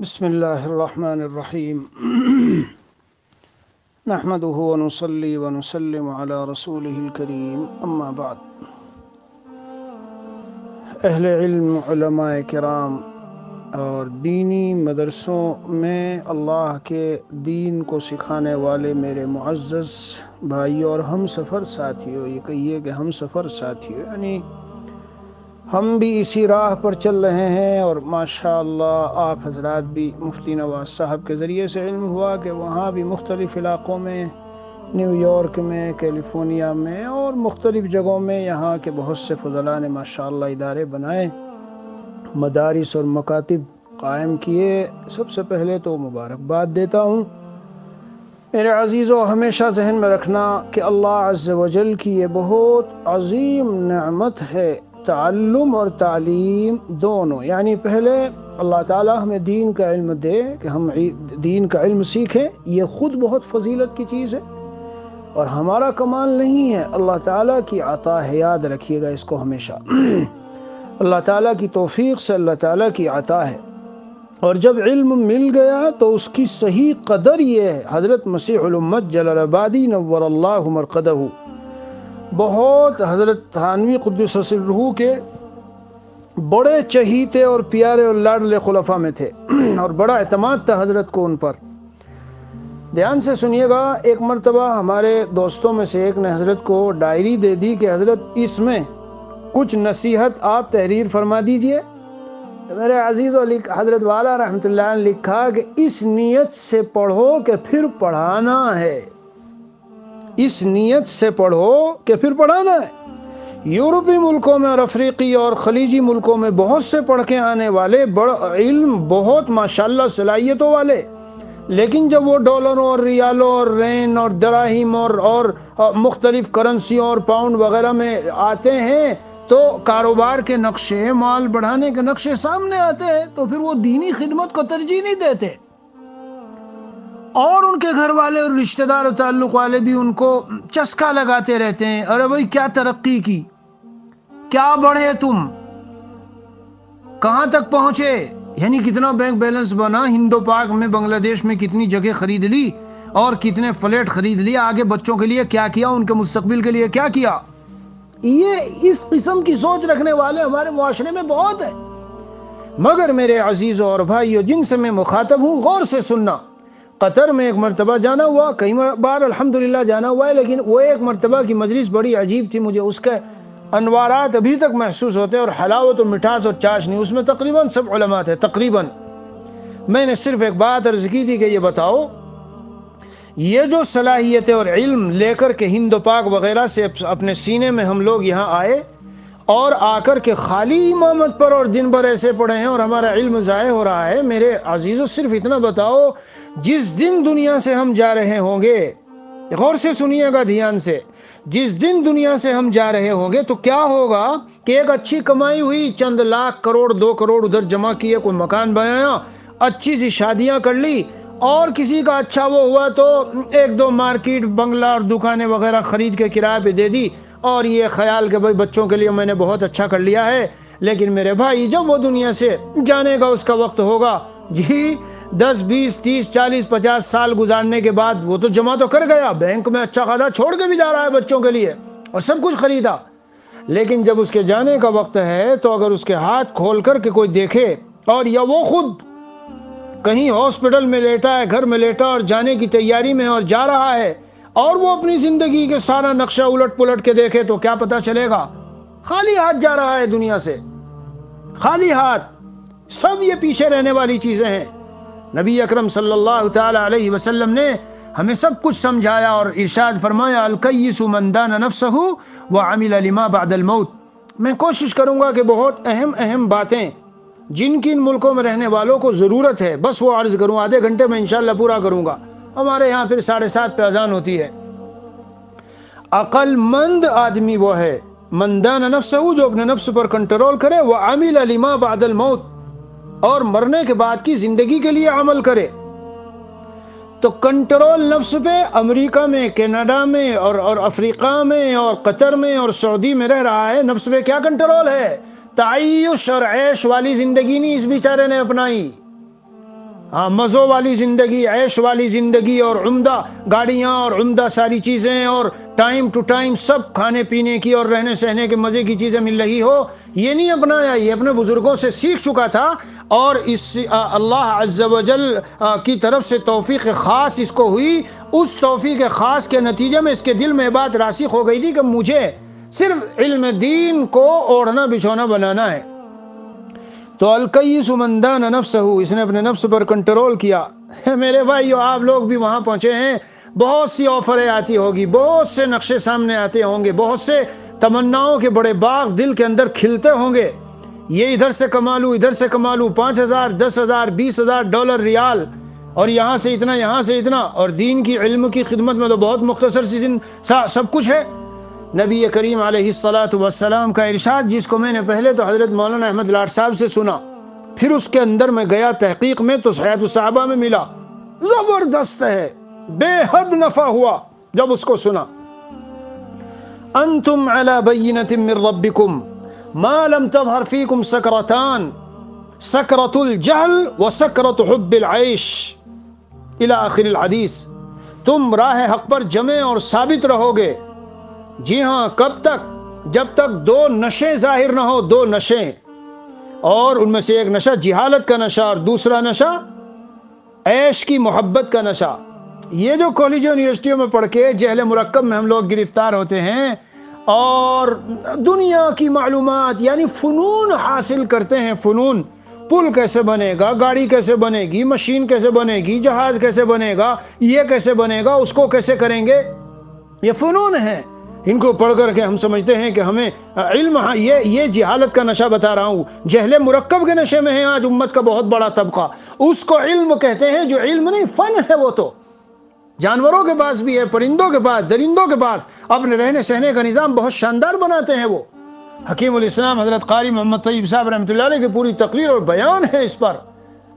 بسم اللہ الرحمن الرحیم نحمده ونصلی ونسلم علی رسولہ الکریم اما بعد۔ اہل علم، علماء کرام اور دینی مدرسوں میں اللہ کے دین کو سکھانے والے میرے معزز بھائیوں اور ہم سفر ساتھیوں، یہ کہیے کہ ہم سفر ساتھیوں، یعنی ہم بھی اسی راہ پر چل رہے ہیں، اور ماشاءاللہ آپ حضرات بھی مفتی نواز صاحب کے ذریعے سے علم ہوا کہ وہاں بھی مختلف علاقوں میں، نیو یارک میں، کیلیفورنیا میں اور مختلف جگہوں میں یہاں کے بہت سے فضلاء نے ماشاءاللہ ادارے بنائے، مدارس اور مکاتب قائم کیے۔ سب سے پہلے تو مبارکباد دیتا ہوں۔ میرے عزیزو، ہمیشہ ذہن میں رکھنا کہ اللہ عز و جل کی یہ بہت عظیم نعمت ہے، تعلم اور تعلیم دونوں، یعنی پہلے اللہ تعالیٰ ہمیں دین کا علم دے کہ ہم دین کا علم سیکھیں، یہ خود بہت فضیلت کی چیز ہے اور ہمارا کمال نہیں ہے، اللہ تعالیٰ کی عطا ہے، یاد رکھیے گا اس کو ہمیشہ۔ اللہ تعالیٰ کی توفیق سے اللہ تعالیٰ کی عطا ہے، اور جب علم مل گیا تو اس کی صحیح قدر یہ ہے۔ حضرت مسیح الامت جلال آبادی نور اللہ مرقدہ بہت حضرت تھانوی قدس سرہ کے بڑے چہیتے اور پیارے اور لاڈلے خلفاء میں تھے، اور بڑا اعتماد تھا حضرت کو ان پر۔ دھیان سے سنیے گا، ایک مرتبہ ہمارے دوستوں میں سے ایک نے حضرت کو ڈائری دے دی کہ حضرت اس میں کچھ نصیحت آپ تحریر فرما دیجئے۔ میرے عزیز، حضرت والا رحمۃ اللہ نے لکھا کہ اس نیت سے پڑھو کہ پھر پڑھانا ہے، اس نیت سے پڑھو کہ پھر پڑھانا ہے۔ یورپی ملکوں میں اور افریقی اور خلیجی ملکوں میں بہت سے پڑھ کے آنے والے بڑا علم، بہت ماشاءاللہ صلاحیتوں والے، لیکن جب وہ ڈالروں اور ریالوں اور رین اور دراہیم اور مختلف کرنسیوں اور پاؤنڈ وغیرہ میں آتے ہیں تو کاروبار کے نقشے، مال بڑھانے کے نقشے سامنے آتے ہیں، تو پھر وہ دینی خدمت کو ترجیح نہیں دیتے، اور ان کے گھر والے اور رشتہ دار و تعلق والے بھی ان کو چسکا لگاتے رہتے ہیں، ارے بھائی کیا ترقی کی، کیا بڑھے تم، کہاں تک پہنچے، یعنی کتنا بینک بیلنس بنا، ہند و پاک میں، بنگلہ دیش میں کتنی جگہ خرید لی اور کتنے فلیٹ خرید لیے، آگے بچوں کے لیے کیا کیا، ان کے مستقبل کے لیے کیا کیا۔ یہ اس قسم کی سوچ رکھنے والے ہمارے معاشرے میں بہت ہیں، مگر میرے عزیزوں اور بھائیوں جن سے میں مخاطب ہوں، غور سے سننا۔ قطر میں ایک مرتبہ جانا ہوا، کئی بار الحمدللہ جانا ہوا ہے، لیکن وہ ایک مرتبہ کی مجلس بڑی عجیب تھی، مجھے اس کے انوارات ابھی تک محسوس ہوتے ہیں، اور حلاوت و مٹھاس اور چاشنی اس میں تقریباً سب علماء تھے تقریباً۔ میں نے صرف ایک بات عرض کی تھی کہ یہ بتاؤ، یہ جو صلاحیتیں اور علم لے کر کے ہند و پاک وغیرہ سے اپنے سینے میں ہم لوگ یہاں آئے، اور آ کر کے خالی امامت پر اور دن بھر ایسے پڑے ہیں اور ہمارا علم ضائع ہو رہا ہے۔ میرے عزیزو، صرف اتنا بتاؤ، جس دن دنیا سے ہم جا رہے ہوں گے، غور سے سنیے گا دھیان سے، جس دن دنیا سے ہم جا رہے ہوں گے تو کیا ہوگا کہ ایک اچھی کمائی ہوئی، چند لاکھ کروڑ 2 کروڑ ادھر جمع کیے، کوئی مکان بنایا، اچھی سی شادیاں کر لی، اور کسی کا اچھا وہ ہوا تو 1-2 مارکیٹ، بنگلہ اور دکانیں وغیرہ خرید کے کرائے پہ دے دی، اور یہ خیال کہ بھائی بچوں کے لیے میں نے بہت اچھا کر لیا ہے۔ لیکن میرے بھائی، جب وہ دنیا سے جانے کا اس کا وقت ہوگا، جی 10 20 30 40 50 سال گزارنے کے بعد وہ تو جمع تو کر گیا، بینک میں اچھا خاصا چھوڑ کے بھی جا رہا ہے بچوں کے لیے، اور سب کچھ خریدا، لیکن جب اس کے جانے کا وقت ہے تو اگر اس کے ہاتھ کھول کر کے کوئی دیکھے، اور یا وہ خود کہیں ہاسپٹل میں لیٹا ہے، گھر میں لیٹا اور جانے کی تیاری میں اور جا رہا ہے، اور وہ اپنی زندگی کے سارا نقشہ الٹ پلٹ کے دیکھے تو کیا پتا چلے گا؟ خالی ہاتھ جا رہا ہے دنیا سے، خالی ہاتھ۔ سب یہ پیچھے رہنے والی چیزیں ہیں۔ نبی اکرم صلی اللہ تعالی علیہ وسلم نے ہمیں سب کچھ سمجھایا اور ارشاد فرمایا، الکیس من دان نفسہ وعمل لما بعد الموت۔ میں کوشش کروں گا کہ بہت اہم باتیں جن کی ان ملکوں میں رہنے والوں کو ضرورت ہے، بس وہ عرض کروں، آدھے گھنٹے میں انشاءاللہ پورا کروں گا۔ ہمارے ہاں پھر 7:30 پہ اذان ہوتی ہے۔ عقل مند آدمی وہ ہے من دان نفسہ، جو اپنے نفس پر کنٹرول کرے، وعمل لما بعد الموت، اور مرنے کے بعد کی زندگی کے لیے عمل کرے۔ تو کنٹرول نفس پہ امریکہ میں، کینیڈا میں اور افریقہ میں اور قطر میں اور سعودی میں رہ رہا ہے، نفس پہ کیا کنٹرول ہے؟ تعیش اور عیش والی زندگی نہیں اس بیچارے نے اپنائی، مزوں والی زندگی، عیش والی زندگی، اور عمدہ گاڑیاں اور عمدہ ساری چیزیں اور ٹائم ٹو ٹائم سب کھانے پینے کی اور رہنے سہنے کے مزے کی چیزیں مل رہی ہو، یہ نہیں اپنایا، یہ اپنے بزرگوں سے سیکھ چکا تھا، اور اس اللہ عز و جل کی طرف سے توفیق خاص اس کو ہوئی۔ اس توفیق خاص کے نتیجے میں اس کے دل میں یہ بات راسخ ہو گئی تھی کہ مجھے صرف علم دین کو اوڑھنا بچھونا بنانا ہے۔ تو الکیس من دان نفسہ، اس نے اپنے نفس پر کنٹرول کیا۔ میرے بھائیو، آپ لوگ بھی وہاں پہنچے ہیں، بہت سی آفریں آتی ہوگی، بہت سے نقشے سامنے آتے ہوں گے، بہت سے تمناؤں کے بڑے باغ دل کے اندر کھلتے ہوں گے، یہ ادھر سے کما لوں، ادھر سے کما لوں، 5,000 10,000 20,000 ڈالر ریال، اور یہاں سے اتنا، یہاں سے اتنا، اور دین کی علم کی خدمت میں تو بہت مختصر سی سب کچھ ہے۔ نبی کریم علیہ السلام کا ارشاد، جس کو میں نے پہلے تو حضرت مولانا احمد لاٹ صاحب سے سنا، پھر اس کے اندر میں گیا تحقیق میں تو حیات الصحابہ میں ملا، زبردست ہے، بے حد نفع ہوا جب اس کو سنا۔ انتم علی بینۃ من ربکم ما لم تظہر فیکم سکرتان، سکرۃ الجہل و سکرۃ حب العیش الی آخر الحدیث، تم راہ حق پر جمے اور ثابت رہو گے۔ جی ہاں، کب تک؟ جب تک دو نشے ظاہر نہ ہو، دو نشے، اور ان میں سے ایک نشہ جہالت کا نشہ اور دوسرا نشہ عیش کی محبت کا نشہ۔ یہ جو کالج یونیورسٹیوں میں پڑھ کے جہل مرکب میں ہم لوگ گرفتار ہوتے ہیں اور دنیا کی معلومات یعنی فنون حاصل کرتے ہیں، فنون، پل کیسے بنے گا، گاڑی کیسے بنے گی، مشین کیسے بنے گی، جہاز کیسے بنے گا، یہ کیسے بنے گا، اس کو کیسے کریں گے، یہ فنون ہیں۔ ان کو پڑھ کر کے ہم سمجھتے ہیں کہ ہمیں علم، یہ جہالت کا نشہ بتا رہا ہوں، جہل مرکب کے نشے میں ہے آج امت کا بہت بڑا طبقہ، اس کو علم کہتے ہیں، جو علم نہیں فن ہے، وہ تو جانوروں کے پاس بھی ہے، پرندوں کے پاس، درندوں کے پاس، اپنے رہنے سہنے کا نظام بہت شاندار بناتے ہیں وہ۔ حکیم الاسلام حضرت قاری محمد طیب صاحب رحمۃ اللہ علیہ کی پوری تقریر اور بیان ہے اس پر،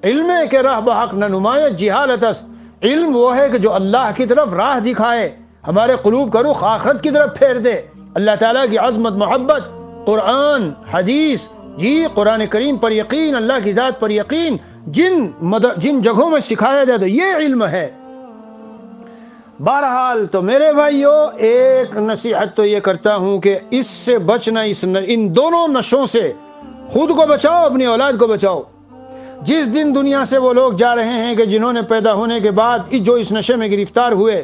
علم ہے کہ راہ بحق نہ نمایت جہالت است، علم وہ ہے کہ جو اللہ کی طرف راہ دکھائے، ہمارے قلوب کا رخ آخرت کی طرف پھیر دے، اللہ تعالیٰ کی عظمت، محبت، قرآن، حدیث، جی قرآن کریم پر یقین، اللہ کی ذات پر یقین، جن جگہوں میں سکھایا جائے تو یہ علم ہے۔ بہرحال تو میرے بھائیو، ایک نصیحت تو یہ کرتا ہوں کہ اس سے بچنا، ان دونوں نشوں سے خود کو بچاؤ، اپنی اولاد کو بچاؤ۔ جس دن دنیا سے وہ لوگ جا رہے ہیں کہ جنہوں نے پیدا ہونے کے بعد جو اس نشے میں گرفتار ہوئے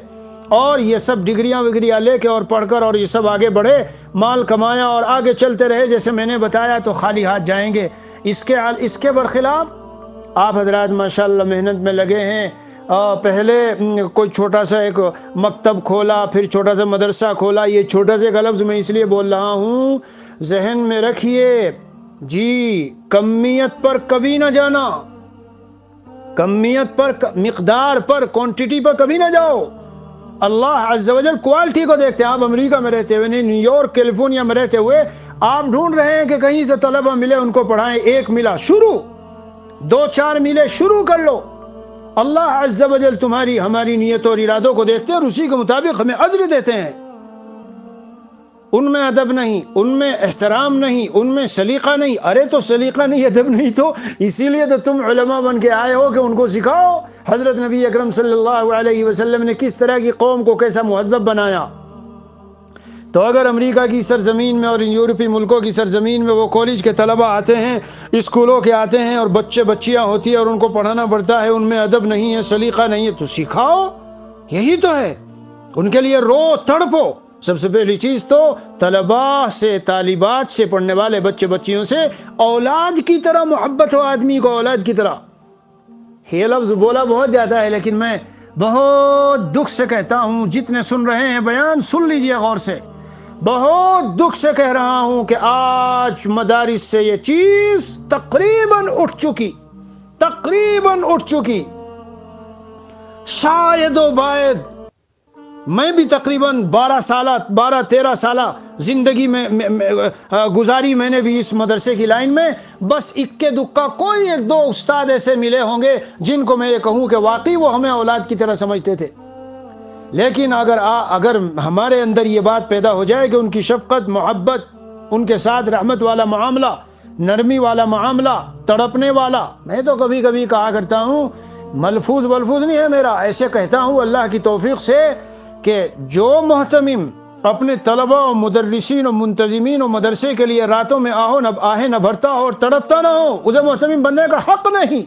اور یہ سب ڈگریاں وگریاں لے کے اور پڑھ کر اور یہ سب آگے بڑھے، مال کمایا اور آگے چلتے رہے جیسے میں نے بتایا، تو خالی ہاتھ جائیں گے۔ اس کے برخلاف آپ حضرات ماشاءاللہ محنت میں لگے ہیں، پہلے کوئی چھوٹا سا ایک مکتب کھولا، پھر چھوٹا سا مدرسہ کھولا۔ یہ چھوٹا سا لفظ میں اس لیے بول رہا ہوں، ذہن میں رکھیے، جی کمیت پر کبھی نہ جانا، کمیت پر، مقدار پر، کوانٹٹی پر کبھی نہ جاؤ۔ اللہ عز و جل کوالٹی کو دیکھتے ہیں۔ آپ امریکہ میں رہتے ہوئے، نیو یارک، کیلیفورنیا میں رہتے ہوئے آپ ڈھونڈ رہے ہیں کہ کہیں سے طلبہ ملے، ان کو پڑھائیں، ایک ملا، شروع، 2-4 ملے، شروع کر لو۔ اللہ عز و جل تمہاری ہماری نیتوں اور ارادوں کو دیکھتے ہیں اور اسی کے مطابق ہمیں اجر دیتے ہیں۔ ان میں ادب نہیں، ان میں احترام نہیں، ان میں سلیقہ نہیں۔ ارے تو سلیقہ نہیں، ادب نہیں تو اسی لیے تو تم علماء بن کے آئے ہو کہ ان کو سکھاؤ۔ حضرت نبی اکرم صلی اللہ علیہ وسلم نے کس طرح کی قوم کو کیسا مہذب بنایا۔ تو اگر امریکہ کی سرزمین میں اور یورپی ملکوں کی سرزمین میں وہ کالج کے طلبہ آتے ہیں، اسکولوں کے آتے ہیں، اور بچے بچیاں ہوتی ہیں اور ان کو پڑھانا پڑتا ہے، ان میں ادب نہیں ہے، سلیقہ نہیں ہے، تو سکھاؤ، یہی تو ہے۔ ان کے لیے رو، تڑپو۔ سب سے پہلی چیز تو طلباء سے، طالبات سے، پڑھنے والے بچے بچیوں سے اولاد کی طرح محبت ہو، آدمی کو اولاد کی طرح۔ یہ لفظ بولا بہت جاتا ہے، لیکن میں بہت دکھ سے کہتا ہوں، جتنے سن رہے ہیں بیان سن لیجئے غور سے، بہت دکھ سے کہہ رہا ہوں کہ آج مدارس سے یہ چیز تقریباً اٹھ چکی، شاید و باید۔ میں بھی تقریباً 12-13 سالہ زندگی میں گزاری، میں نے بھی اس مدرسے کی لائن میں، بس اکے دکا کوئی 1-2 استاد ایسے ملے ہوں گے جن کو میں یہ کہوں کہ واقعی وہ ہمیں اولاد کی طرح سمجھتے تھے۔ لیکن اگر ہمارے اندر یہ بات پیدا ہو جائے کہ ان کی شفقت، محبت، ان کے ساتھ رحمت والا معاملہ، نرمی والا معاملہ، تڑپنے والا، میں تو کبھی کبھی کہا کرتا ہوں ملفوظ نہیں ہے میرا، ایسے کہتا ہوں اللہ کی توفیق سے کہ جو محتمم اپنے طلبہ و مدرسین و منتظمین و مدرسے کے لیے راتوں میں آہیں نہ بھرتا ہو اور تڑپتا نہ ہو، اسے محتمم بننے کا حق نہیں۔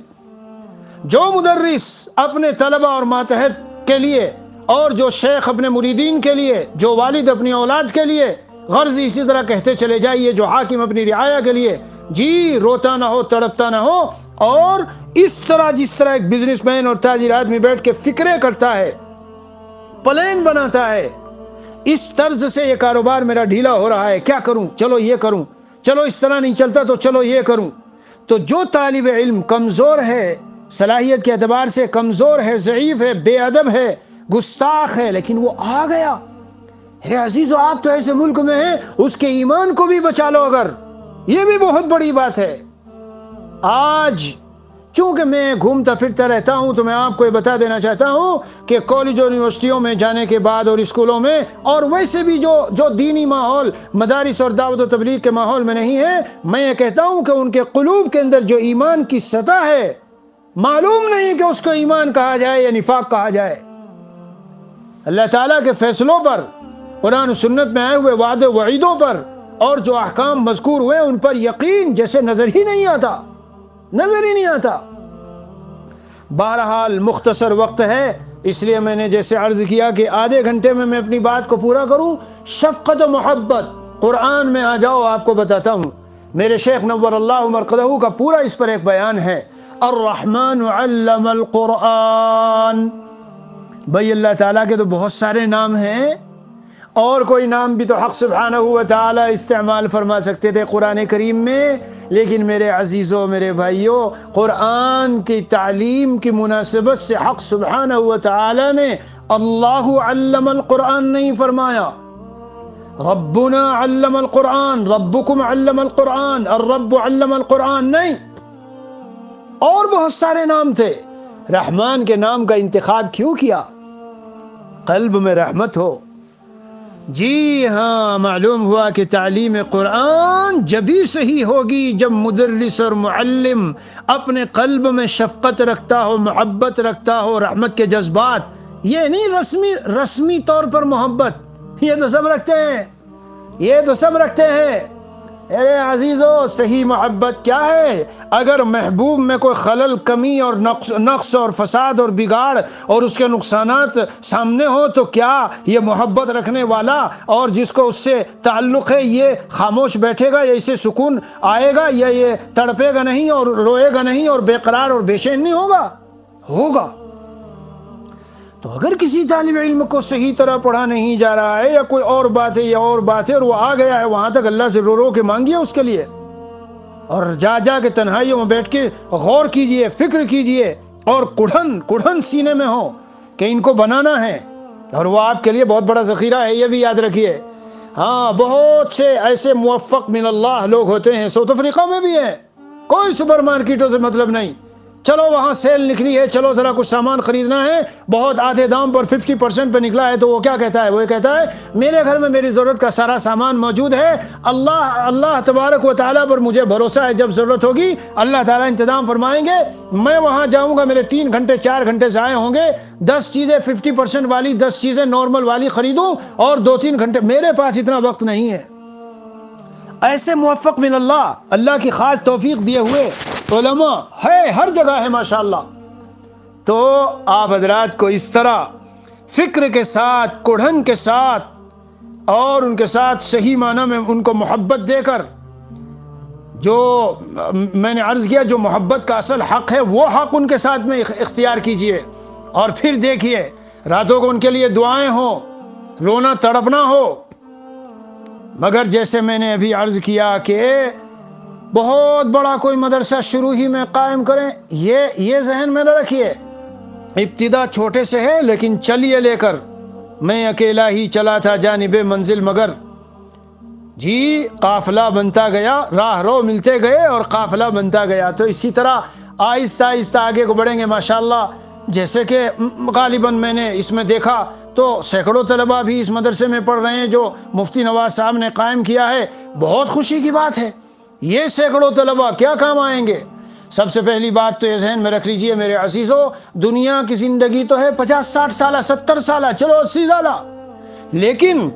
جو مدرس اپنے طلبہ اور ماتحت کے لیے، اور جو شیخ اپنے مریدین کے لیے، جو والد اپنی اولاد کے لیے، غرض اسی طرح کہتے چلے جائیے، جو حاکم اپنی رعایا کے لیے، جی روتا نہ ہو تڑپتا نہ ہو، اور اس طرح جس طرح ایک بزنس مین اور تاجر آدمی بیٹھ کے فکریں کرتا ہے، پلان بناتا ہے، اس طرز سے یہ کاروبار میرا ڈھیلا ہو رہا ہے، کیا کروں؟ چلو یہ کروں، چلو اس طرح نہیں چلتا تو چلو یہ کروں۔ تو جو طالب علم کمزور ہے، صلاحیت کے اعتبار سے کمزور ہے، ضعیف ہے، بے ادب ہے، گستاخ ہے، لیکن وہ آ گیا، ارے عزیزو آپ تو ایسے ملک میں ہیں، اس کے ایمان کو بھی بچا لو، اگر یہ بھی بہت بڑی بات ہے۔ آج چونکہ میں گھومتا پھرتا رہتا ہوں تو میں آپ کو یہ بتا دینا چاہتا ہوں کہ کالج اور یونیورسٹیوں میں جانے کے بعد اور اسکولوں میں، اور ویسے بھی جو دینی ماحول مدارس اور دعوت و تبلیغ کے ماحول میں نہیں ہے، میں یہ کہتا ہوں کہ ان کے قلوب کے اندر جو ایمان کی سطح ہے، معلوم نہیں کہ اس کو ایمان کہا جائے یا نفاق کہا جائے۔ اللہ تعالیٰ کے فیصلوں پر، قرآن و سنت میں آئے ہوئے وعدے وعیدوں پر، اور جو احکام مذکور ہوئے ان پر یقین جیسے نظر ہی نہیں آتا۔ بہرحال مختصر وقت ہے، اس لیے میں نے جیسے عرض کیا کہ آدھے گھنٹے میں اپنی بات کو پورا کروں۔ شفقت و محبت قرآن میں آ جاؤ، آپ کو بتاتا ہوں۔ میرے شیخ نور اللہ مرقدہ کا پورا اس پر ایک بیان ہے، الرحمن علم القرآن۔ بھئی اللہ تعالیٰ کے تو بہت سارے نام ہیں، اور کوئی نام بھی تو حق سبحانہ و تعالیٰ استعمال فرما سکتے تھے قرآن کریم میں، لیکن میرے عزیزوں، میرے بھائیوں، قرآن کی تعلیم کی مناسبت سے حق سبحانہ و تعالیٰ نے اللہ علم القرآن نہیں فرمایا، ربنا علم القرآن، ربکم علم القرآن، الرب علم القرآن نہیں، اور بہت سارے نام تھے۔ رحمان کے نام کا انتخاب کیوں کیا؟ قلب میں رحمت ہو۔ جی ہاں، معلوم ہوا کہ تعلیم قرآن جبھی صحیح ہوگی جب مدرس اور معلم اپنے قلب میں شفقت رکھتا ہو، محبت رکھتا ہو، رحمت کے جذبات۔ یہ نہیں رسمی طور پر محبت، یہ تو سب رکھتے ہیں، ارے عزیزو صحیح محبت کیا ہے؟ اگر محبوب میں کوئی خلل، کمی اور نقص اور فساد اور بگاڑ اور اس کے نقصانات سامنے ہو تو کیا یہ محبت رکھنے والا اور جس کو اس سے تعلق ہے یہ خاموش بیٹھے گا، یا اسے سکون آئے گا، یا یہ تڑپے گا نہیں اور روئے گا نہیں اور بے قرار اور بے چین نہیں ہوگا۔ تو اگر کسی طالب علم کو صحیح طرح پڑھا نہیں جا رہا ہے، یا کوئی اور بات ہے اور وہ آ گیا ہے وہاں تک، اللہ سے رو کے مانگیے اس کے لیے، اور جا کے تنہائیوں میں بیٹھ کے غور کیجئے، فکر کیجئے، اور کڑھن سینے میں ہو کہ ان کو بنانا ہے، اور وہ آپ کے لیے بہت بڑا ذخیرہ ہے، یہ بھی یاد رکھیے۔ ہاں، بہت سے ایسے موفق من اللہ لوگ ہوتے ہیں، ساؤتھ افریقہ میں بھی ہیں، کوئی سپر مارکیٹوں سے مطلب نہیں، چلو وہاں سیل نکلی ہے، چلو ذرا کچھ سامان خریدنا ہے، بہت آدھے دام پر 50% پہ نکلا ہے، تو وہ کیا کہتا ہے؟ وہ کہتا ہے میرے گھر میں میری ضرورت کا سارا سامان موجود ہے، اللہ تبارک و تعالیٰ پر مجھے بھروسہ ہے، جب ضرورت ہوگی اللہ تعالیٰ انتظام فرمائیں گے، میں وہاں جاؤں گا، میرے 3 گھنٹے 4 گھنٹے ضائع ہوں گے، 10 چیزیں 50% والی، 10 چیزیں نارمل والی خریدوں، اور 2-3 گھنٹے، میرے پاس اتنا وقت نہیں ہے۔ ایسے موفق من اللہ کی خاص توفیق دیے ہوئے علماء ہے، ہر جگہ ہے ماشاءاللہ۔ تو آپ حضرات کو اس طرح فکر کے ساتھ، کڑھن کے ساتھ، اور ان کے ساتھ صحیح معنی میں ان کو محبت دے کر، جو میں نے عرض کیا جو محبت کا اصل حق ہے وہ حق ان کے ساتھ میں اختیار کیجئے، اور پھر دیکھیے راتوں کو ان کے لیے دعائیں ہوں، رونا تڑپنا ہو۔ مگر جیسے میں نے ابھی عرض کیا کہ بہت بڑا کوئی مدرسہ شروع ہی میں قائم کریں، یہ ذہن میں نہ رکھیے، ابتدا چھوٹے سے ہے، لیکن چلیے لے کر، میں اکیلا ہی چلا تھا جانب منزل، مگر جی قافلہ بنتا گیا، راہ رو ملتے گئے اور قافلہ بنتا گیا۔ تو اسی طرح آہستہ آہستہ آگے کو بڑھیں گے ماشاءاللہ۔ جیسے کہ غالباً میں نے اس میں دیکھا تو سینکڑوں طلبہ بھی اس مدرسے میں پڑھ رہے ہیں جو مفتی نواز صاحب نے قائم کیا ہے، بہت خوشی کی بات ہے۔ یہ سینکڑوں طلبہ کیا کام آئیں گے؟ سب سے پہلی بات تو یہ ذہن میں رکھ لیجئے میرے عزیزو، دنیا کی زندگی تو ہے 50-60 سالہ 70 سالہ، چلو 80 سالہ، لیکن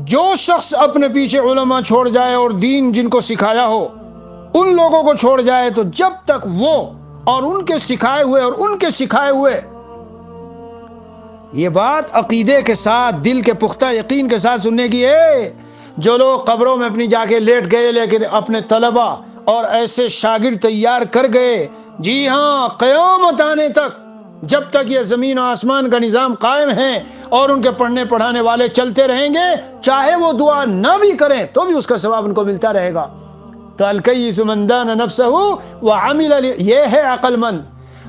جو شخص اپنے پیچھے علماء چھوڑ جائے اور دین جن کو سکھایا ہو ان لوگوں کو چھوڑ جائے، تو جب تک وہ اور ان کے سکھائے ہوئے یہ بات عقیدے کے ساتھ، دل کے پختہ یقین کے ساتھ سننے کی ہے، جو لوگ قبروں میں اپنی جا کے لیٹ گئے لیکن اپنے طلبہ اور ایسے شاگرد تیار کر گئے، جی ہاں قیامت آنے تک جب تک یہ زمین و آسمان کا نظام قائم ہے اور ان کے پڑھنے پڑھانے والے چلتے رہیں گے، چاہے وہ دعا نہ بھی کریں تو بھی اس کا ثواب ان کو ملتا رہے گا۔ تو الکیس من دان نفسہ وعمل، یہ ہے عقل مند۔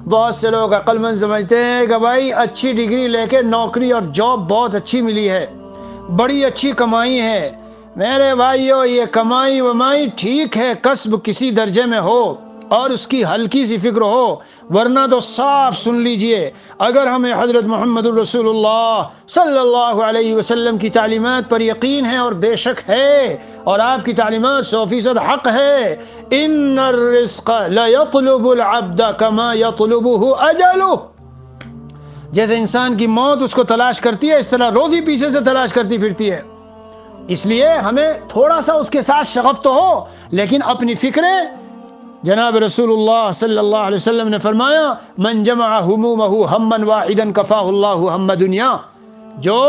بہت سے لوگ عقل مند سمجھتے ہیں کہ بھائی اچھی ڈگری لے کے نوکری اور جاب بہت اچھی ملی ہے، بڑی اچھی کمائی ہے۔ میرے بھائیو، یہ کمائی ومائی ٹھیک ہے، کسب کسی درجے میں ہو اور اس کی ہلکی سی فکر ہو، ورنہ تو صاف سن لیجئے، اگر ہمیں حضرت محمد الرسول اللہ صلی اللہ علیہ وسلم کی تعلیمات پر یقین ہے، اور بے شک ہے، اور آپ کی تعلیمات 100% حق ہے، ان الرزق لیطلب العبد کما یطلبہ اجلہ، جیسے انسان کی موت اس کو تلاش کرتی ہے، اس طرح روزی پیچھے سے تلاش کرتی پھرتی ہے۔ اس لیے ہمیں تھوڑا سا اس کے ساتھ شغف تو ہو، لیکن اپنی فکریں، جناب رسول اللہ صلی اللہ علیہ وسلم نے فرمایا من جمع ہمومہ ہما واحدا کفاہ اللہ ہم دنیا، جو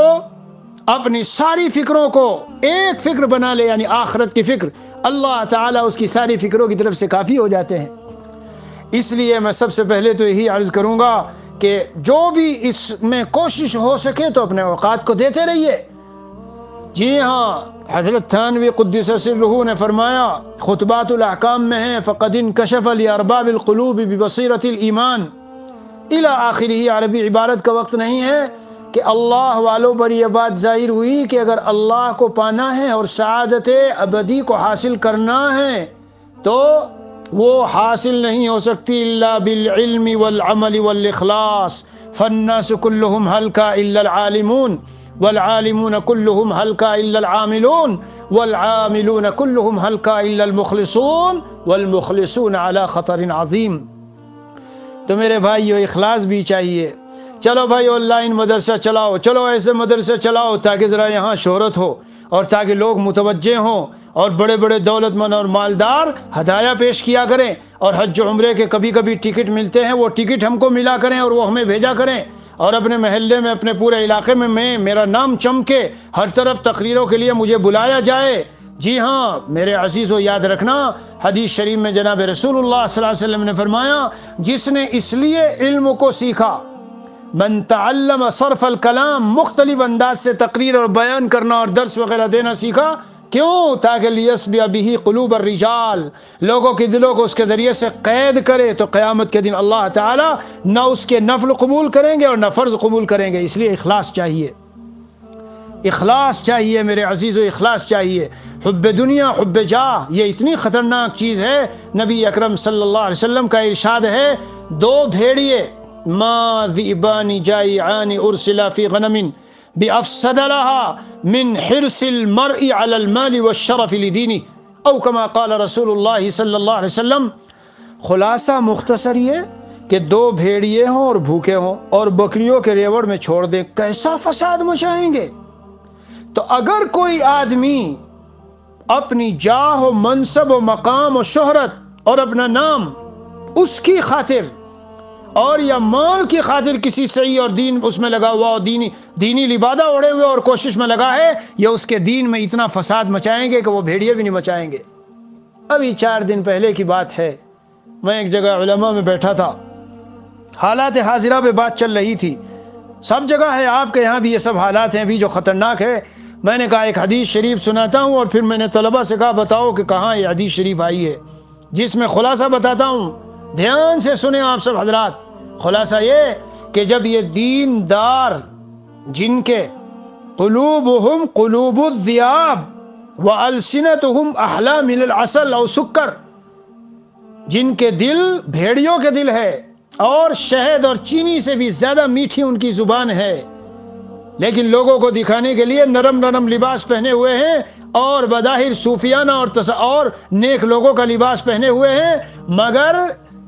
اپنی ساری فکروں کو ایک فکر بنا لے، یعنی آخرت کی فکر، اللہ تعالیٰ اس کی ساری فکروں کی طرف سے کافی ہو جاتے ہیں۔ اس لیے میں سب سے پہلے تو یہی عرض کروں گا کہ جو بھی اس میں کوشش ہو سکے تو اپنے اوقات کو دیتے رہیے۔ جی ہاں، حضرت تھانوی قدس سرہ نے فرمایا، خطبات الاحکام میں ہے، فقد انکشف لارباب القلوب ببصیرۃ الایمان الی آخرہ۔ عربی عبارت کا وقت نہیں ہے کہ اللہ والوں پر یہ بات ظاہر ہوئی کہ اگر اللہ کو پانا ہے اور سعادت ابدی کو حاصل کرنا ہے تو وہ حاصل نہیں ہو سکتی الا بالعلم والعمل والاخلاص، فالناس كلهم هلكا الا العالمون، والعالمون كلهم هلكا الا العاملون، والعاملون كلهم هلكا الا المخلصون، والمخلصون على خطر عظیم۔ تو میرے بھائیو، اخلاص بھی چاہیے۔ چلو بھائی آن لائن مدرسہ چلاؤ، چلو ایسے مدرسے چلاؤ تاکہ ذرا یہاں شہرت ہو اور تاکہ لوگ متوجہ ہوں، اور بڑے بڑے دولت مند اور مالدار ہدایہ پیش کیا کریں، اور حج و عمرے کے کبھی کبھی ٹکٹ ملتے ہیں، وہ ٹکٹ ہم کو ملا کریں اور وہ ہمیں بھیجا کریں، اور اپنے محلے میں، اپنے پورے علاقے میں میرا نام چمکے، ہر طرف تقریروں کے لیے مجھے بلایا جائے۔ جی ہاں میرے عزیزو، یاد رکھنا حدیث شریف میں جناب رسول اللہ صلی اللہ علیہ وسلم نے فرمایا، جس نے اس لیے علم کو سیکھا، من تعلم صرف الکلام، مختلف انداز سے تقریر اور بیان کرنا اور درس وغیرہ دینا سیکھا، کیوں؟ تاکہ لیسبی بہ قلوب الرجال، لوگوں کے دلوں کو اس کے ذریعے سے قید کرے، تو قیامت کے دن اللہ تعالی نہ اس کے نفل قبول کریں گے اور نہ فرض قبول کریں گے۔ اس لیے اخلاص چاہیے، اخلاص چاہیے میرے عزیزو، اخلاص چاہیے۔ حب دنیا، حب جاہ، یہ اتنی خطرناک چیز ہے۔ نبی اکرم صلی اللہ علیہ وسلم کا ارشاد ہے، دو بھیڑیے ما ذئبان جائعان ارسلا فی غنم بافسد لها من حرص المرء على المال والشرف لدینہ، او کما قال رسول اللہ صلی اللہ علیہ وسلم۔ خلاصہ مختصر یہ کہ دو بھیڑیے ہوں اور بھوکے ہوں اور بکریوں کے ریوڑ میں چھوڑ دیں، کیسا فساد مچائیں گے۔ تو اگر کوئی آدمی اپنی جاہ و منصب و مقام و شہرت اور اپنا نام اس کی خاطر اور یا مال کی خاطر کسی صحیح اور دین اس میں لگا ہوا، اور دینی لبادہ اوڑے ہوئے اور کوشش میں لگا ہے، یا اس کے دین میں اتنا فساد مچائیں گے کہ وہ بھیڑیے بھی نہیں مچائیں گے۔ ابھی 4 دن پہلے کی بات ہے، میں ایک جگہ علماء میں بیٹھا تھا، حالات حاضرہ پہ بات چل رہی تھی۔ سب جگہ ہے، آپ کے یہاں بھی یہ سب حالات ہیں ابھی جو خطرناک ہے۔ میں نے کہا ایک حدیث شریف سناتا ہوں، اور پھر میں نے طلبہ سے کہا بتاؤ کہ کہاں یہ حدیث شریف آئی ہے، جس میں خلاصہ بتاتا ہوں، دھیان سے سنیں آپ سب حضرات۔ خلاصہ یہ کہ جب یہ دین دار جن کے قلوبہم قلوب الذئاب والسنتہم احلی من العسل او سکر، جن کے دل بھیڑیوں کے دل ہے اور شہد اور چینی سے بھی زیادہ میٹھی ان کی زبان ہے، لیکن لوگوں کو دکھانے کے لیے نرم نرم لباس پہنے ہوئے ہیں اور بظاہر صوفیانہ اور نیک لوگوں کا لباس پہنے ہوئے ہیں، مگر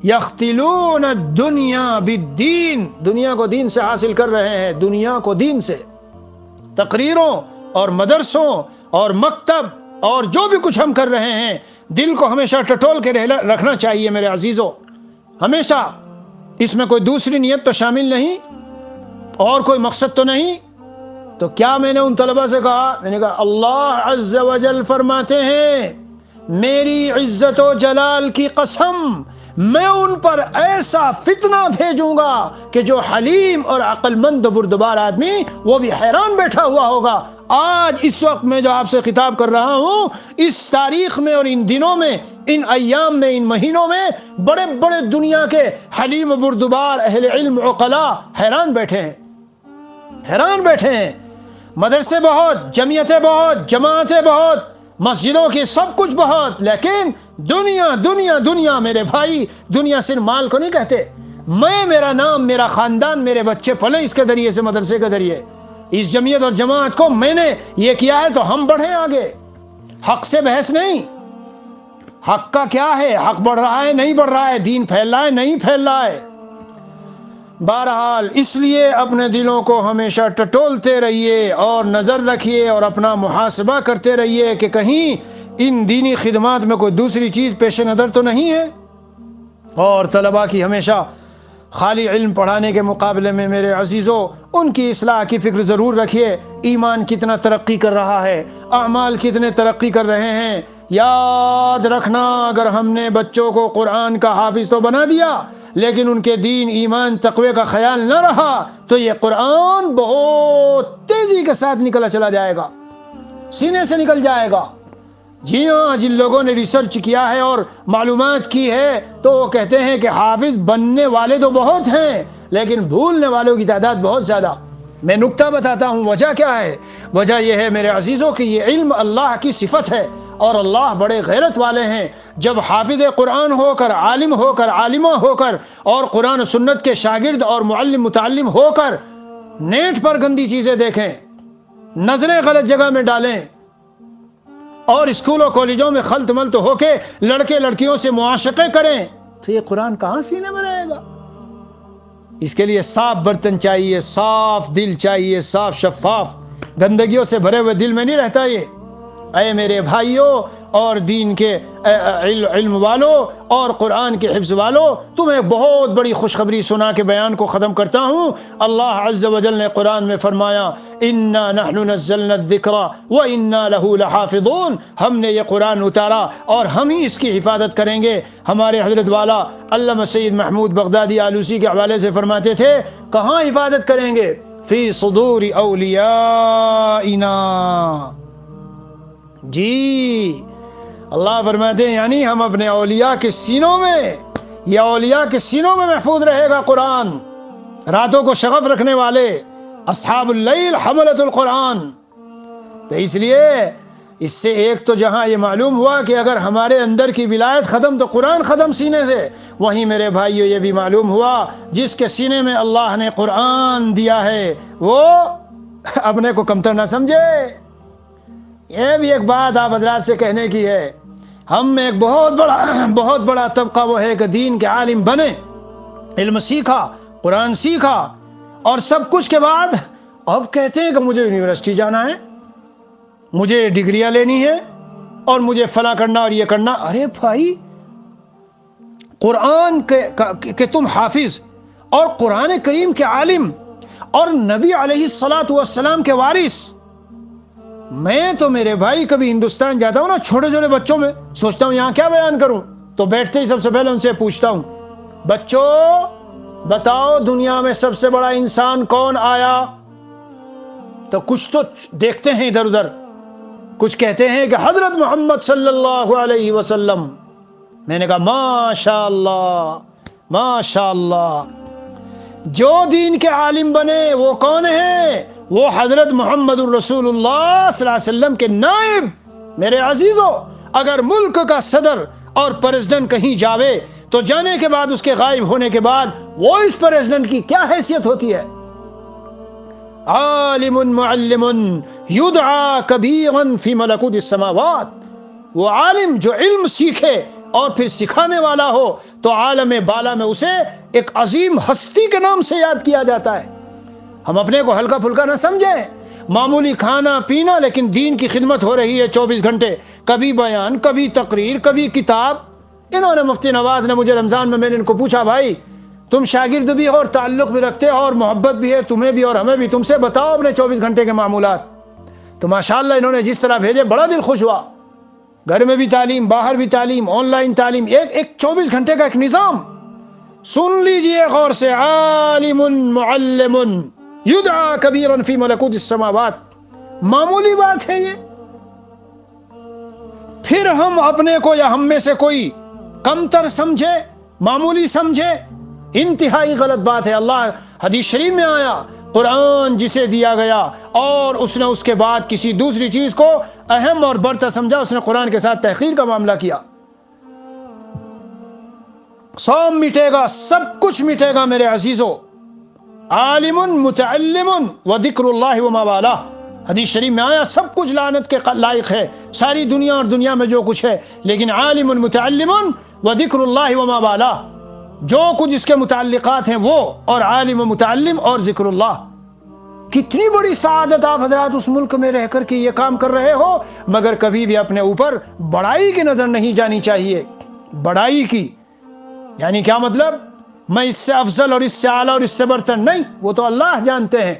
یختلون الدنیا بالدین، دنیا کو دین سے حاصل کر رہے ہیں، دنیا کو دین سے، تقریروں اور مدرسوں اور مکتب اور جو بھی کچھ ہم کر رہے ہیں، دل کو ہمیشہ ٹٹول کے رکھنا چاہیے میرے عزیزوں، ہمیشہ اس میں کوئی دوسری نیت تو شامل نہیں اور کوئی مقصد تو نہیں۔ تو کیا میں نے ان طلبہ سے کہا، میں نے کہا اللہ عز و جل فرماتے ہیں میری عزت و جلال کی قسم میں ان پر ایسا فتنہ بھیجوں گا کہ جو حلیم اور عقل مند و بردبار آدمی وہ بھی حیران بیٹھا ہوا ہوگا۔ آج اس وقت میں جو آپ سے خطاب کر رہا ہوں، اس تاریخ میں اور ان دنوں میں، ان ایام میں، ان مہینوں میں بڑے بڑے دنیا کے حلیم و بردبار اہل علم عقلاء حیران بیٹھے ہیں، حیران بیٹھے ہیں۔ مدرسے بہت، جمعیتیں بہت، جماعتیں بہت، مسجدوں کی سب کچھ بہت، لیکن دنیا دنیا دنیا میرے بھائی، دنیا صرف مال کو نہیں کہتے۔ میں، میرا نام، میرا خاندان، میرے بچے پلے اس کے ذریعے سے، مدرسے کے ذریعے، اس جمعیت اور جماعت کو میں نے یہ کیا ہے تو ہم بڑھیں آگے۔ حق سے بحث نہیں، حق کا کیا ہے، حق بڑھ رہا ہے نہیں بڑھ رہا ہے، دین پھیل رہا ہے نہیں پھیل رہا ہے۔ بہرحال اس لیے اپنے دلوں کو ہمیشہ ٹٹولتے رہیے اور نظر رکھیے اور اپنا محاسبہ کرتے رہیے کہ کہیں ان دینی خدمات میں کوئی دوسری چیز پیش نظر تو نہیں ہے۔ اور طلباء کی ہمیشہ خالی علم پڑھانے کے مقابلے میں میرے عزیزوں ان کی اصلاح کی فکر ضرور رکھیے۔ ایمان کتنا ترقی کر رہا ہے، اعمال کتنے ترقی کر رہے ہیں۔ یاد رکھنا اگر ہم نے بچوں کو قرآن کا حافظ تو بنا دیا لیکن ان کے دین، ایمان، تقوی کا خیال نہ رہا تو یہ قرآن بہت تیزی کے ساتھ نکلا چلا جائے گا، سینے سے نکل جائے گا۔ جی ہاں، جن لوگوں نے ریسرچ کیا ہے اور معلومات کی ہے تو وہ کہتے ہیں کہ حافظ بننے والے تو بہت ہیں لیکن بھولنے والوں کی تعداد بہت زیادہ۔ میں نکتہ بتاتا ہوں، وجہ کیا ہے؟ وجہ یہ ہے میرے عزیزوں کہ یہ علم اللہ کی صفت ہے اور اللہ بڑے غیرت والے ہیں۔ جب حافظ قرآن ہو کر، عالم ہو کر، عالمہ ہو کر اور قرآن و سنت کے شاگرد اور معلم متعلم ہو کر نیٹ پر گندی چیزیں دیکھیں، نظریں غلط جگہ میں ڈالیں اور اسکولوں کالجوں میں خلط ملط ہو کے لڑکے لڑکیوں سے معاشقے کریں تو یہ قرآن کہاں سینے میں رہے گا؟ اس کے لیے صاف برتن چاہیے، صاف دل چاہیے، صاف شفاف، گندگیوں سے بھرے ہوئے دل میں نہیں رہتا یہ۔ اے میرے بھائیوں اور دین کے علم والوں اور قرآن کے حفظ والوں، تمہیں بہت بڑی خوشخبری سنا کے بیان کو ختم کرتا ہوں۔ اللہ عز و جل نے قرآن میں فرمایا اِنَّا نَحْنُ نَزَّلْنَا الذِّكْرَ وَإِنَّا لَهُ لَحَافِظُونَ، ہم نے یہ قرآن اتارا اور ہم ہی اس کی حفاظت کریں گے۔ ہمارے حضرت والا علامہ سید محمود بغدادی آلوسی کے حوالے سے فرماتے تھے، کہاں حفاظت کریں گے؟ فی صدور اولیائنا۔ جی اللہ فرماتے ہیں یعنی ہم اپنے اولیاء کے سینوں میں، یا اولیاء کے سینوں میں محفوظ رہے گا قرآن۔ راتوں کو شغف رکھنے والے، اصحاب اللیل حملۃ القرآن۔ تو اس لیے اس سے ایک تو جہاں یہ معلوم ہوا کہ اگر ہمارے اندر کی ولایت ختم تو قرآن ختم سینے سے، وہیں میرے بھائیو یہ بھی معلوم ہوا جس کے سینے میں اللہ نے قرآن دیا ہے وہ اپنے کو کمتر نہ سمجھے۔ یہ بھی ایک بات آپ حضرات سے کہنے کی ہے، ہم میں ایک بہت بڑا طبقہ وہ ہے کہ دین کے عالم بنے، علم سیکھا، قرآن سیکھا اور سب کچھ کے بعد اب کہتے ہیں کہ مجھے یونیورسٹی جانا ہے، مجھے ڈگریاں لینی ہے اور مجھے فلاں کرنا اور یہ کرنا۔ ارے بھائی، قرآن کے تم حافظ اور قرآن کریم کے عالم اور نبی علیہ الصلاۃ والسلام کے وارث۔ میں تو میرے بھائی کبھی ہندوستان جاتا ہوں نا، چھوٹے چھوٹے بچوں میں سوچتا ہوں یہاں کیا بیان کروں، تو بیٹھتے ہی سب سے پہلے ان سے پوچھتا ہوں، بچوں بتاؤ دنیا میں سب سے بڑا انسان کون آیا؟ تو کچھ تو دیکھتے ہیں ادھر ادھر، کچھ کہتے ہیں کہ حضرت محمد صلی اللہ علیہ وسلم۔ میں نے کہا ماشاء اللہ ماشاء اللہ، جو دین کے عالم بنے وہ کون ہیں؟ وہ حضرت محمد الرسول اللہ صلی اللہ علیہ وسلم کے نائب۔ میرے عزیزوں، اگر ملک کا صدر اور پریزیڈنٹ کہیں جاوے تو جانے کے بعد، اس کے غائب ہونے کے بعد، وہ اس پریزیڈنٹ کی کیا حیثیت ہوتی ہے؟ عالم معلم یدعا کبیرا فی ملکوت السماوات، وہ عالم جو علم سیکھے اور پھر سکھانے والا ہو تو عالم بالا میں اسے ایک عظیم ہستی کے نام سے یاد کیا جاتا ہے۔ ہم اپنے کو ہلکا پھلکا نہ سمجھیں، معمولی کھانا پینا، لیکن دین کی خدمت ہو رہی ہے 24 گھنٹے، کبھی بیان، کبھی تقریر، کبھی کتاب۔ انہوں نے مفتی نواز نے مجھے رمضان میں نے ان کو پوچھا، بھائی تم شاگرد بھی ہو اور تعلق بھی رکھتے ہو اور محبت بھی ہے تمہیں بھی اور ہمیں بھی، تم سے بتاؤ اپنے 24 گھنٹے کے معمولات۔ تو ماشاءاللہ انہوں نے جس طرح بھیجے بڑا دل خوش ہوا، گھر میں بھی تعلیم، باہر بھی تعلیم، آن لائن تعلیم، ایک 24 گھنٹے کا ایک نظام۔ سن لیجئے غور سے، عالم معلم یدعا کبیرا فی ملکوت السماوات، معمولی بات ہے یہ۔ پھر ہم اپنے کو یا ہم میں سے کوئی کمتر سمجھے، معمولی سمجھے، انتہائی غلط بات ہے۔ اللہ حدیث شریف میں آیا، قرآن جسے دیا گیا اور اس نے اس کے بعد کسی دوسری چیز کو اہم اور برتر سمجھا، اس نے قرآن کے ساتھ تحقیر کا معاملہ کیا۔ صوم مٹے گا، سب کچھ مٹے گا میرے عزیزو۔ عالم متعلم وذکر اللہ وما والہ، حدیث شریف میں آیا سب کچھ لعنت کے لائق ہے، ساری دنیا اور دنیا میں جو کچھ ہے، لیکن عالم متعلم وذکر اللہ وما والہ، جو کچھ اس کے متعلقات ہیں وہ، اور عالم و متعلم اور ذکر اللہ۔ کتنی بڑی سعادت آپ حضرات اس ملک میں رہ کر کے یہ کام کر رہے ہو، مگر کبھی بھی اپنے اوپر بڑائی کی نظر نہیں جانی چاہیے۔ بڑائی کی یعنی کیا مطلب؟ میں اس سے افضل اور اس سے اعلیٰ اور اس سے برتر نہیں، وہ تو اللہ جانتے ہیں،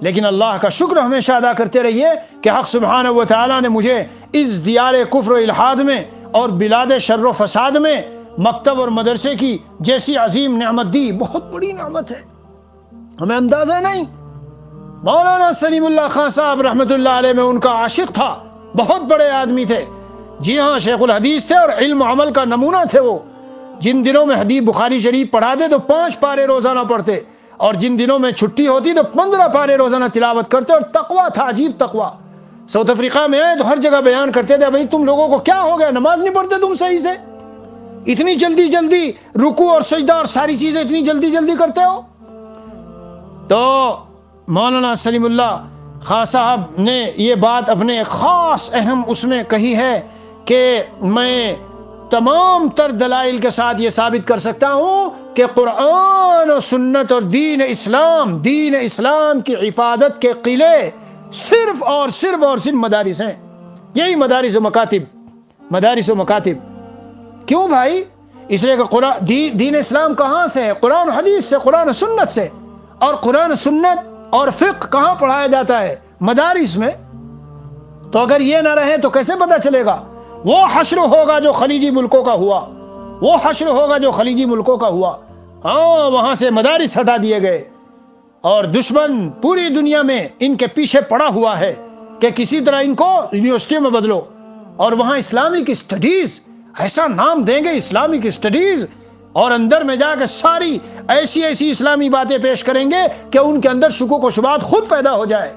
لیکن اللہ کا شکر ہمیشہ ادا کرتے رہیے کہ حق سبحانہ و تعالیٰ نے مجھے اس دیار کفر و الحاد میں اور بلاد شر و فساد میں مکتب اور مدرسے کی جیسی عظیم نعمت دی۔ بہت بڑی نعمت ہے، ہمیں اندازہ نہیں۔ مولانا سلیم اللہ خان صاحب رحمۃ اللہ علیہ میں ان کا عاشق تھا، بہت بڑے آدمی تھے، جی ہاں شیخ الحدیث تھے اور علم و عمل کا نمونہ تھے۔ وہ جن دنوں میں حدیث بخاری شریف پڑھاتے تو 5 پارے روزانہ پڑھتے، اور جن دنوں میں چھٹی ہوتی تو 15 پارے روزانہ تلاوت کرتے، اور تقویٰ تھا، عجیب تقویٰ۔ ساؤتھ افریقہ میں آئے تو ہر جگہ بیان کرتے تھے، بھائی تم لوگوں کو کیا ہو گیا، نماز نہیں پڑھتے تم صحیح سے، اتنی جلدی جلدی رکوع اور سجدہ اور ساری چیزیں اتنی جلدی جلدی کرتے ہو۔ تو مولانا سلیم اللہ خان صاحب نے یہ بات اپنے خاص اہم اس میں کہی ہے کہ میں تمام تر دلائل کے ساتھ یہ ثابت کر سکتا ہوں کہ قرآن و سنت اور دین اسلام کی حفاظت کے قلعے صرف اور صرف مدارس ہیں، یہی مدارس و مکاتب۔ کیوں بھائی؟ اس لیے کہ دین اسلام کہاں سے ہے؟ قرآن حدیث سے، قرآن سنت سے، اور قرآن سنت اور فقہ کہاں پڑھایا جاتا ہے؟ مدارس میں۔ تو اگر یہ نہ رہے تو کیسے پتہ چلے گا؟ وہ حشر ہوگا جو خلیجی ملکوں کا ہوا، ہاں وہاں سے مدارس ہٹا دیے گئے، اور دشمن پوری دنیا میں ان کے پیچھے پڑا ہوا ہے کہ کسی طرح ان کو یونیورسٹی میں بدلو، اور وہاں اسلامک اسٹڈیز، ایسا نام دیں گے اسلامک اسٹڈیز، اور اندر میں جا کے ساری ایسی اسلامی باتیں پیش کریں گے کہ ان کے اندر شکوک و شبہات خود پیدا ہو جائے۔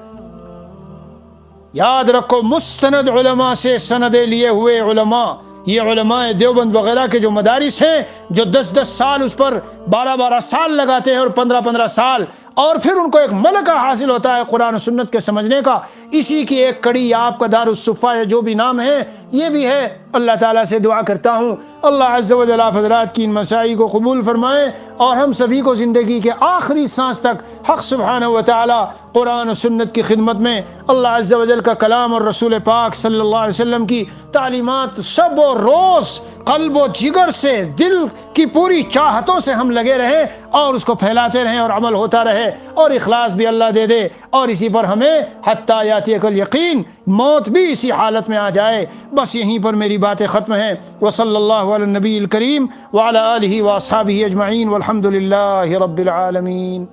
یاد رکھو، مستند علماء سے سندیں لیے ہوئے علماء، یہ علماء دیوبند وغیرہ کے جو مدارس ہیں، جو 10 سال اس پر 12 سال لگاتے ہیں اور 15 سال، اور پھر ان کو ایک ملکہ حاصل ہوتا ہے قرآن و سنت کے سمجھنے کا، اسی کی ایک کڑی آپ کا دار الصفا ہے، جو بھی نام ہے یہ بھی ہے۔ اللہ تعالیٰ سے دعا کرتا ہوں اللہ عز و جل آپ حضرات کی ان مساعی کو قبول فرمائے، اور ہم سبھی کو زندگی کے آخری سانس تک حق سبحانہ و تعالیٰ قرآن و سنت کی خدمت میں، اللہ عز و جل کا کلام اور رسول پاک صلی اللہ علیہ وسلم کی تعلیمات شب و روز قلب و جگر سے، دل کی پوری چاہتوں سے ہم لگے رہیں اور اس کو پھیلاتے رہیں اور عمل ہوتا رہے، اور اخلاص بھی اللہ دے دے، اور اسی پر ہمیں حتیٰ یاتیک الیقین، موت بھی اسی حالت میں آ جائے۔ بس یہیں پر میری باتیں ختم ہیں۔ وصلی اللہ علی النبی الکریم وعلی آلہ واصحابہ اجمعین والحمد للہ رب العالمین۔